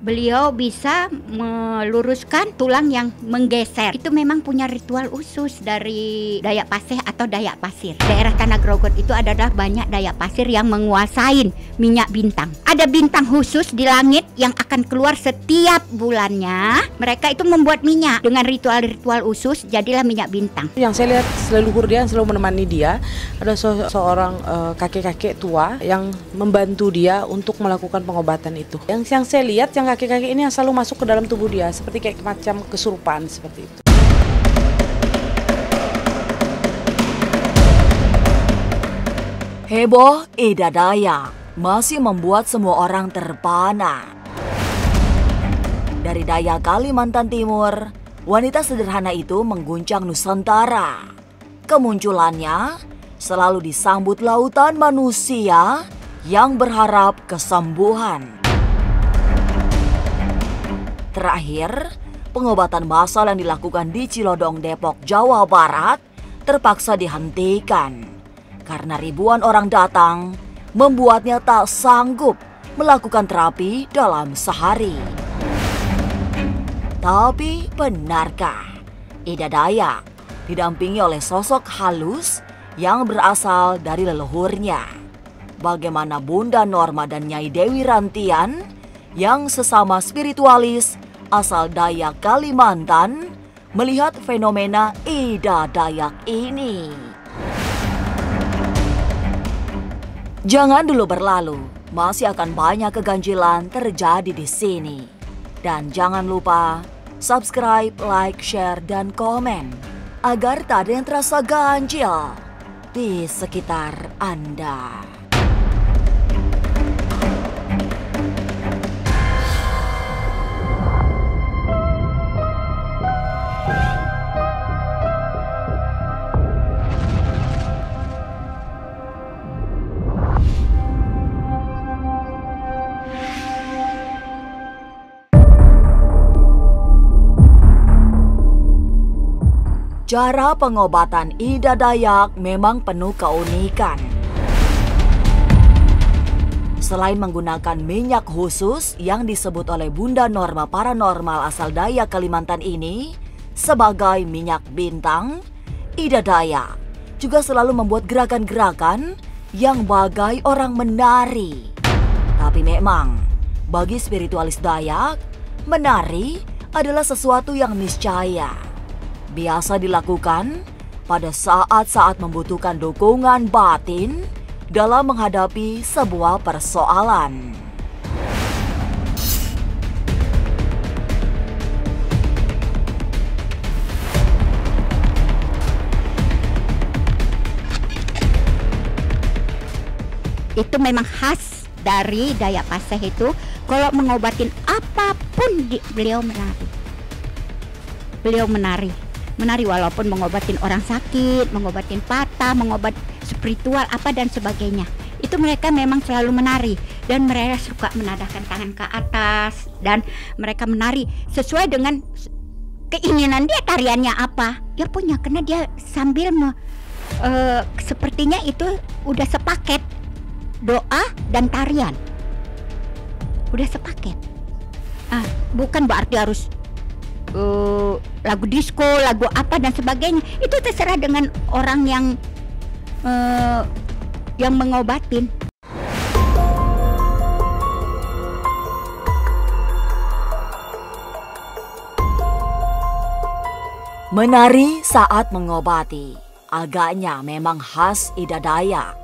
Beliau bisa meluruskan tulang yang menggeser. Itu memang punya ritual khusus dari Dayak Paseh atau Dayak Pasir. Daerah Tanah Grogot itu adalah banyak Dayak Pasir yang menguasai minyak bintang. Ada bintang khusus di langit yang akan keluar setiap bulannya. Mereka itu membuat minyak dengan ritual-ritual khusus, jadilah minyak bintang. Yang saya lihat leluhur dia yang selalu menemani dia, ada seorang kakek-kakek tua yang membantu dia untuk melakukan pengobatan itu. Yang saya lihat, yang kakek-kakek ini yang selalu masuk ke dalam tubuh dia, seperti kayak macam kesurupan seperti itu. Heboh Ida Dayak masih membuat semua orang terpana. Dari Dayak Kalimantan Timur, wanita sederhana itu mengguncang Nusantara. Kemunculannya selalu disambut lautan manusia yang berharap kesembuhan. Terakhir, pengobatan massal yang dilakukan di Cilodong, Depok, Jawa Barat terpaksa dihentikan karena ribuan orang datang membuatnya tak sanggup melakukan terapi dalam sehari. Tapi benarkah Ida Dayak didampingi oleh sosok halus yang berasal dari leluhurnya? Bagaimana Bunda Norma dan Nyai Dewi Rantian yang sesama spiritualis asal Dayak Kalimantan melihat fenomena Ida Dayak ini? Jangan dulu berlalu, masih akan banyak keganjilan terjadi di sini. Dan jangan lupa subscribe, like, share, dan komen agar tak ada yang terasa ganjil di sekitar Anda. Cara pengobatan Ida Dayak memang penuh keunikan. Selain menggunakan minyak khusus yang disebut oleh Bunda Norma paranormal asal Dayak Kalimantan ini sebagai minyak bintang, Ida Dayak juga selalu membuat gerakan-gerakan yang bagai orang menari. Tapi memang bagi spiritualis Dayak, menari adalah sesuatu yang niscaya. Biasa dilakukan pada saat-saat membutuhkan dukungan batin dalam menghadapi sebuah persoalan. Itu memang khas dari Dayak Paseh itu, kalau mengobatin apapun beliau menari. Beliau menari walaupun mengobatin orang sakit, mengobatin patah, mengobat spiritual apa dan sebagainya. Itu mereka memang selalu menari dan mereka suka menadahkan tangan ke atas dan mereka menari sesuai dengan keinginan dia, tariannya apa. Dia punya karena dia sambil sepertinya itu udah sepaket doa dan tarian. Udah sepaket. Bukan berarti harus lagu disco, lagu apa dan sebagainya. Itu terserah dengan orang yang mengobatin. Menari saat mengobati agaknya memang khas Ida Dayak.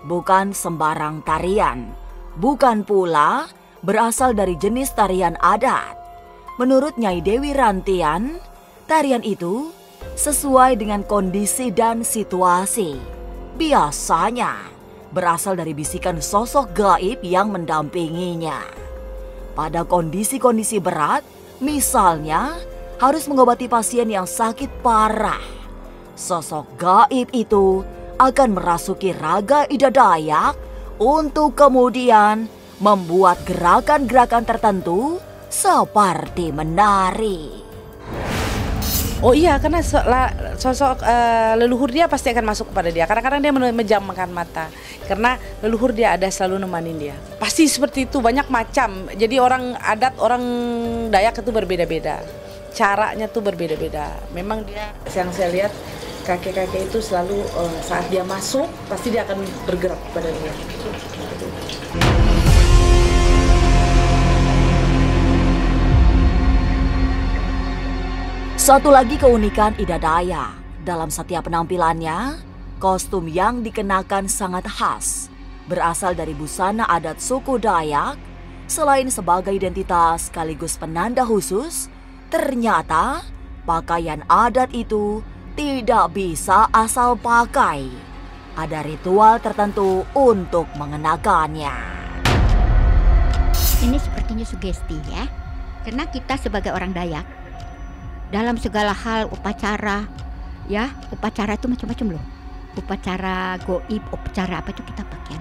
Bukan sembarang tarian, bukan pula berasal dari jenis tarian adat. Menurut Nyai Dewi Rantian, tarian itu sesuai dengan kondisi dan situasi. Biasanya berasal dari bisikan sosok gaib yang mendampinginya. Pada kondisi-kondisi berat, misalnya harus mengobati pasien yang sakit parah, sosok gaib itu akan merasuki raga Ida Dayak untuk kemudian membuat gerakan-gerakan tertentu seperti menari. Oh iya, karena sosok leluhur dia pasti akan masuk kepada dia. Kadang-kadang dia menjamkan mata karena leluhur dia ada selalu nemanin dia. Pasti seperti itu, banyak macam. Jadi orang adat, orang Dayak itu berbeda-beda. Caranya tuh berbeda-beda. Memang dia, yang saya lihat kakek-kakek itu selalu saat dia masuk pasti dia akan bergerak pada dia. Satu lagi keunikan Ida Dayak, dalam setiap penampilannya, kostum yang dikenakan sangat khas, berasal dari busana adat suku Dayak. Selain sebagai identitas sekaligus penanda khusus, ternyata pakaian adat itu tidak bisa asal pakai. Ada ritual tertentu untuk mengenakannya. Ini sepertinya sugesti ya, karena kita sebagai orang Dayak dalam segala hal upacara, ya upacara itu macam-macam loh. Upacara goib, upacara apa itu kita pakai.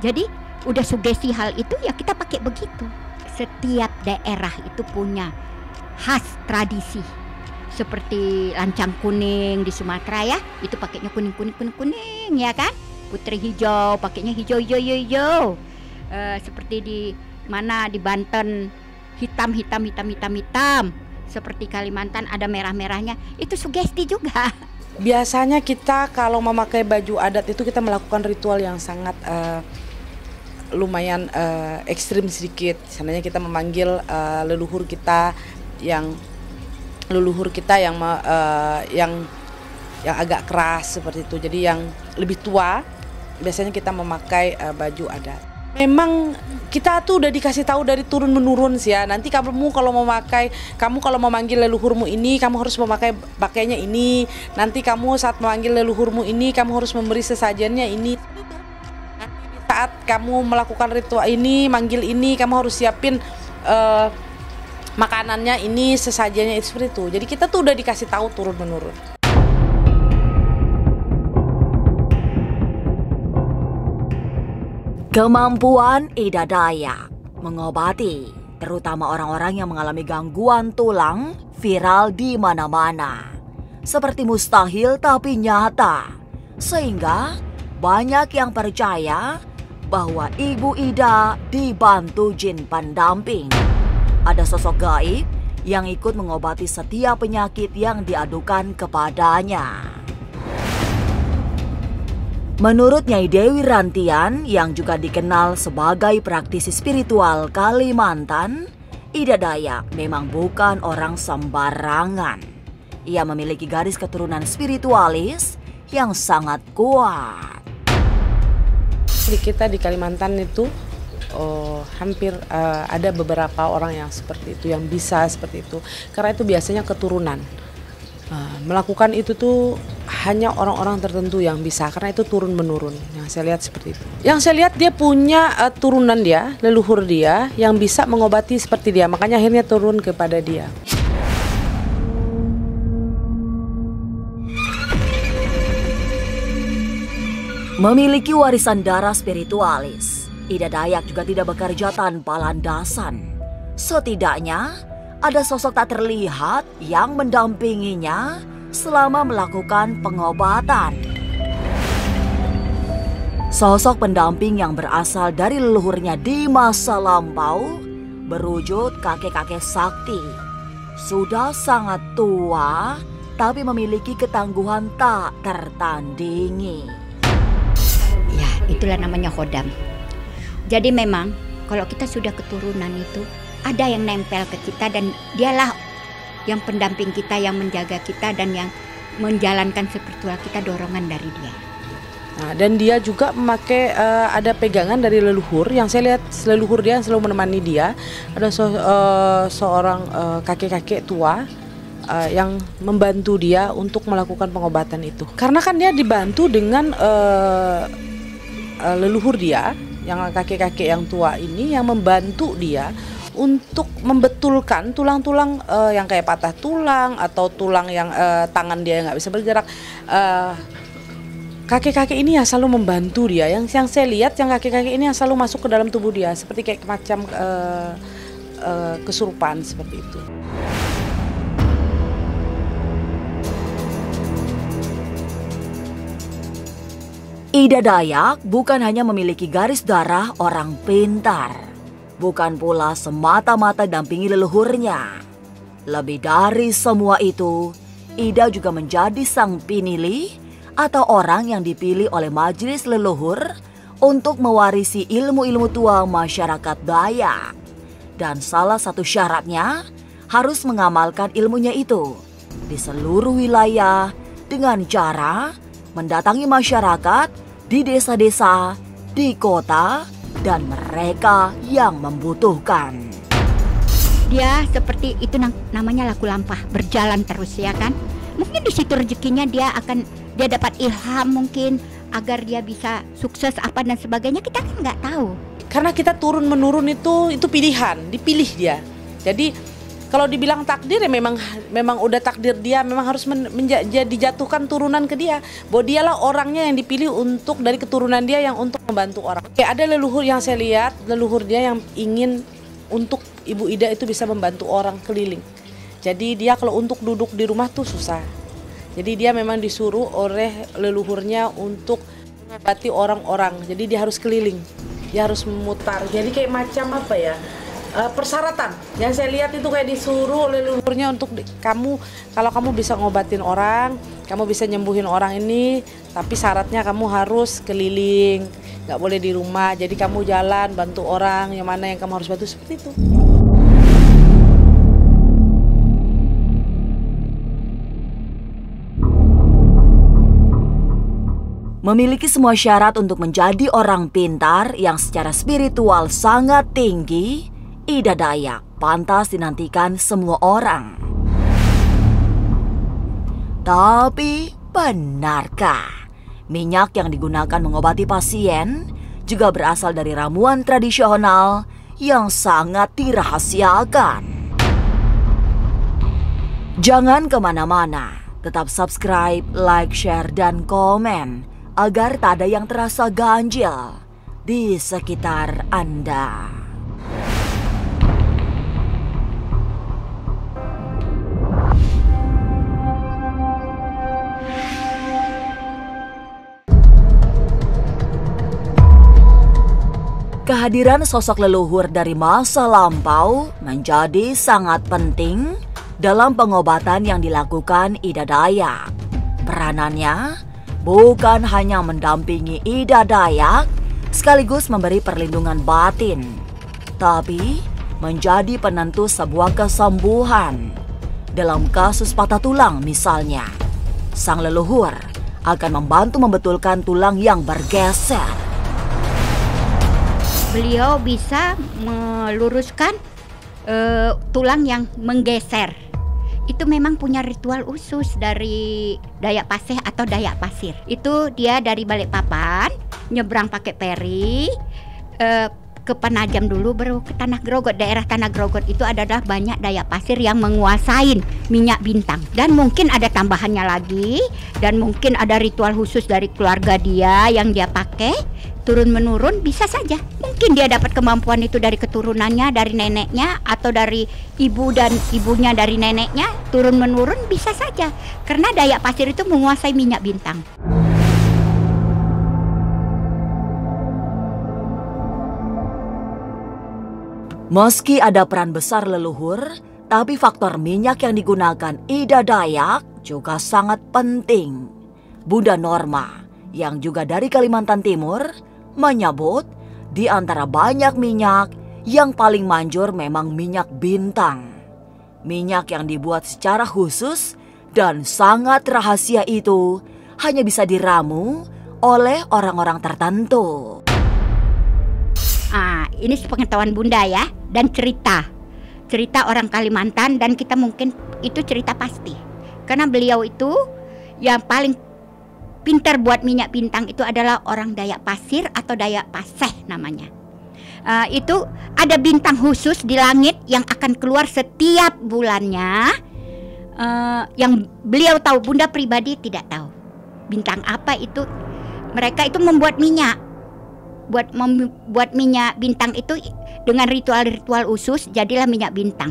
Jadi udah sugesti hal itu ya kita pakai begitu. Setiap daerah itu punya khas tradisi. Seperti lancang kuning di Sumatera ya, itu pakainya kuning ya kan. Putri hijau pakainya hijau. Seperti di mana di Banten hitam. Seperti Kalimantan ada merah-merahnya, itu sugesti juga. Biasanya kita kalau memakai baju adat itu kita melakukan ritual yang sangat lumayan ekstrim sedikit. Seandainya kita memanggil leluhur kita yang agak keras seperti itu. Jadi yang lebih tua biasanya kita memakai baju adat. Memang kita tuh udah dikasih tahu dari turun menurun sih ya. Nanti kamu kalau mau manggil leluhurmu ini, kamu harus pakainya ini. Nanti kamu saat memanggil leluhurmu ini, kamu harus memberi sesajennya ini. Saat kamu melakukan ritual ini, manggil ini, kamu harus siapin makanannya ini, sesajennya itu seperti itu. Jadi kita tuh udah dikasih tahu turun menurun. Kemampuan Ida Dayak mengobati, terutama orang-orang yang mengalami gangguan tulang, viral di mana-mana. Seperti mustahil tapi nyata. Sehingga banyak yang percaya bahwa Ibu Ida dibantu jin pendamping. Ada sosok gaib yang ikut mengobati setiap penyakit yang diadukan kepadanya. Menurut Nyai Dewi Rantian yang juga dikenal sebagai praktisi spiritual Kalimantan, Ida Dayak memang bukan orang sembarangan. Ia memiliki garis keturunan spiritualis yang sangat kuat. Di kita di Kalimantan itu hampir ada beberapa orang yang seperti itu, yang bisa seperti itu. Karena itu biasanya keturunan. Melakukan itu tuh hanya orang-orang tertentu yang bisa, karena itu turun menurun. Yang saya lihat seperti itu. Yang saya lihat dia punya turunan dia, leluhur dia yang bisa mengobati seperti dia, makanya akhirnya turun kepada dia. Memiliki warisan darah spiritualis, Ida Dayak juga tidak bekerja tanpa landasan. Setidaknya ada sosok tak terlihat yang mendampinginya selama melakukan pengobatan. Sosok pendamping yang berasal dari leluhurnya di masa lampau berwujud kakek-kakek sakti. Sudah sangat tua, tapi memiliki ketangguhan tak tertandingi. Ya, itulah namanya khodam. Jadi memang kalau kita sudah keturunan itu ada yang nempel ke kita dan dialah yang pendamping kita, yang menjaga kita dan yang menjalankan spiritual kita, dorongan dari dia. Nah, dan dia juga memakai ada pegangan dari leluhur, yang saya lihat leluhur dia yang selalu menemani dia. Ada seorang kakek-kakek tua yang membantu dia untuk melakukan pengobatan itu. Karena kan dia dibantu dengan leluhur dia, yang kakek-kakek yang tua ini yang membantu dia untuk membetulkan tulang-tulang yang kayak patah tulang atau tulang yang tangan dia nggak bisa bergerak. Kakek-kakek ini ya selalu membantu dia. Yang saya lihat yang kakek-kakek ini yang selalu masuk ke dalam tubuh dia seperti kayak macam kesurupan seperti itu. Ida Dayak bukan hanya memiliki garis darah orang pintar, bukan pula semata-mata dampingi leluhurnya. Lebih dari semua itu, Ida juga menjadi sang pinilih atau orang yang dipilih oleh majelis leluhur untuk mewarisi ilmu-ilmu tua masyarakat Dayak. Dan salah satu syaratnya harus mengamalkan ilmunya itu di seluruh wilayah dengan cara mendatangi masyarakat di desa-desa, di kota, dan mereka yang membutuhkan. Dia seperti itu namanya laku lampah, berjalan terus ya kan. Mungkin di situ rezekinya dia dapat ilham mungkin agar dia bisa sukses apa dan sebagainya, kita kan nggak tahu. Karena kita turun menurun itu pilihan, dipilih dia. Jadi kalau dibilang takdir ya memang udah takdir dia, memang harus dijatuhkan turunan ke dia. Bahwa dialah orangnya yang dipilih untuk dari keturunan dia yang untuk membantu orang. Ada leluhur yang saya lihat, leluhur dia yang ingin untuk Ibu Ida itu bisa membantu orang keliling. Jadi dia kalau untuk duduk di rumah tuh susah. Jadi dia memang disuruh oleh leluhurnya untuk mengobati orang-orang. Jadi dia harus keliling, dia harus memutar. Jadi kayak macam apa ya? Persyaratan yang saya lihat itu kayak disuruh leluhurnya untuk kamu, kalau kamu bisa ngobatin orang, kamu bisa nyembuhin orang ini, tapi syaratnya kamu harus keliling, nggak boleh di rumah. Jadi kamu jalan bantu orang, yang mana yang kamu harus bantu, seperti itu. Memiliki semua syarat untuk menjadi orang pintar yang secara spiritual sangat tinggi, Ida Dayak pantas dinantikan semua orang. Tapi benarkah minyak yang digunakan mengobati pasien juga berasal dari ramuan tradisional yang sangat dirahasiakan? Jangan kemana-mana, tetap subscribe, like, share, dan komen agar tak ada yang terasa ganjil di sekitar Anda. Kehadiran sosok leluhur dari masa lampau menjadi sangat penting dalam pengobatan yang dilakukan Ida Dayak. Peranannya bukan hanya mendampingi Ida Dayak sekaligus memberi perlindungan batin, tapi menjadi penentu sebuah kesembuhan. Dalam kasus patah tulang misalnya, sang leluhur akan membantu membetulkan tulang yang bergeser. Beliau bisa meluruskan tulang yang menggeser. Itu memang punya ritual khusus dari Dayak Paseh atau Dayak Pasir. Itu dia dari Balikpapan nyebrang pakai peri ke Penajam dulu, baru ke Tanah Grogot. Daerah Tanah Grogot itu adalah banyak Dayak Pasir yang menguasain minyak bintang. Dan mungkin ada tambahannya lagi, dan mungkin ada ritual khusus dari keluarga dia yang dia pakai turun menurun, bisa saja. Mungkin dia dapat kemampuan itu dari keturunannya, dari neneknya, atau dari ibu dan ibunya dari neneknya, turun menurun, bisa saja. Karena Dayak Pasir itu menguasai minyak bintang. Meski ada peran besar leluhur, tapi faktor minyak yang digunakan Ida Dayak juga sangat penting. Bunda Norma, yang juga dari Kalimantan Timur, menyebut di antara banyak minyak yang paling manjur memang minyak bintang. Minyak yang dibuat secara khusus dan sangat rahasia itu hanya bisa diramu oleh orang-orang tertentu. Ini sepengetahuan Bunda ya, dan cerita orang Kalimantan, dan kita mungkin itu cerita pasti. Karena beliau itu yang paling pintar buat minyak bintang itu adalah orang Dayak Pasir atau Dayak Paseh namanya. Itu ada bintang khusus di langit yang akan keluar setiap bulannya, yang beliau tahu, Bunda pribadi tidak tahu. Bintang apa itu? Mereka itu membuat minyak. Buat minyak bintang itu dengan ritual-ritual khusus, jadilah minyak bintang.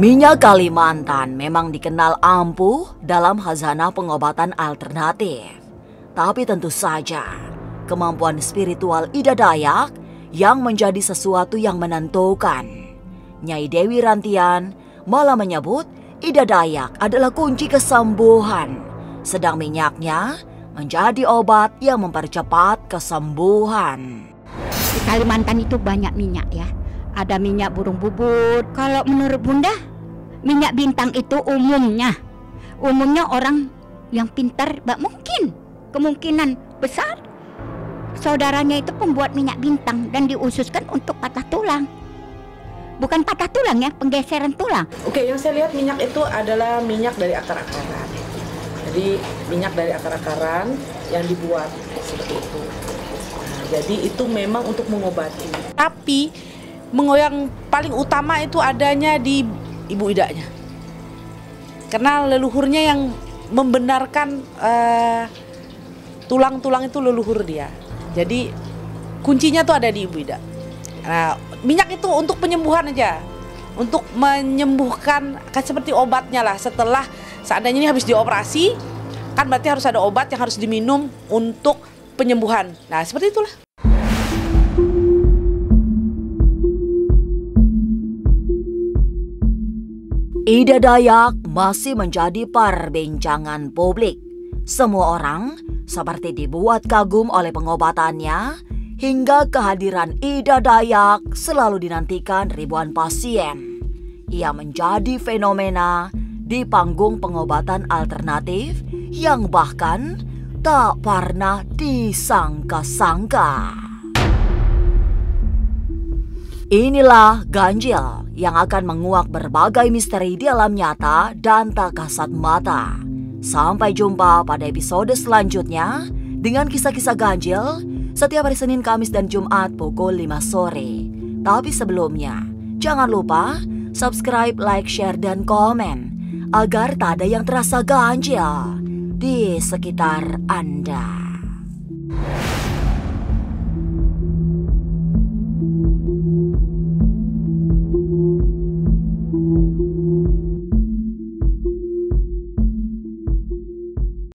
Minyak Kalimantan memang dikenal ampuh dalam khazanah pengobatan alternatif. Tapi tentu saja, kemampuan spiritual Ida Dayak yang menjadi sesuatu yang menentukan. Nyai Dewi Rantian malah menyebut Ida Dayak adalah kunci kesembuhan, sedang minyaknya menjadi obat yang mempercepat kesembuhan. Di Kalimantan itu banyak minyak ya. Ada minyak burung bubut. Kalau menurut Bunda, minyak bintang itu umumnya orang yang pintar, mungkin kemungkinan besar saudaranya itu pembuat minyak bintang dan diususkan untuk patah tulang. Bukan patah tulang ya, penggeseran tulang. Oke, yang saya lihat minyak itu adalah minyak dari akar-akaran. Jadi minyak dari akar-akaran yang dibuat seperti itu. Nah, jadi itu memang untuk mengobati. Tapi yang paling utama itu adanya di ibu idanya. Karena leluhurnya yang membenarkan tulang-tulang itu leluhur dia. Jadi kuncinya tuh ada di ibu ida. Nah, minyak itu untuk penyembuhan aja. Untuk menyembuhkan, kan seperti obatnya lah. Setelah seandainya ini habis dioperasi, kan berarti harus ada obat yang harus diminum untuk penyembuhan. Nah, seperti itulah. Ida Dayak masih menjadi perbincangan publik. Semua orang seperti dibuat kagum oleh pengobatannya, hingga kehadiran Ida Dayak selalu dinantikan ribuan pasien. Ia menjadi fenomena di panggung pengobatan alternatif yang bahkan tak pernah disangka-sangka. Inilah ganjil yang akan menguak berbagai misteri di alam nyata dan tak kasat mata. Sampai jumpa pada episode selanjutnya dengan kisah-kisah ganjil setiap hari Senin, Kamis, dan Jumat pukul 5 sore. Tapi sebelumnya, jangan lupa subscribe, like, share, dan komen agar tak ada yang terasa ganjil di sekitar Anda.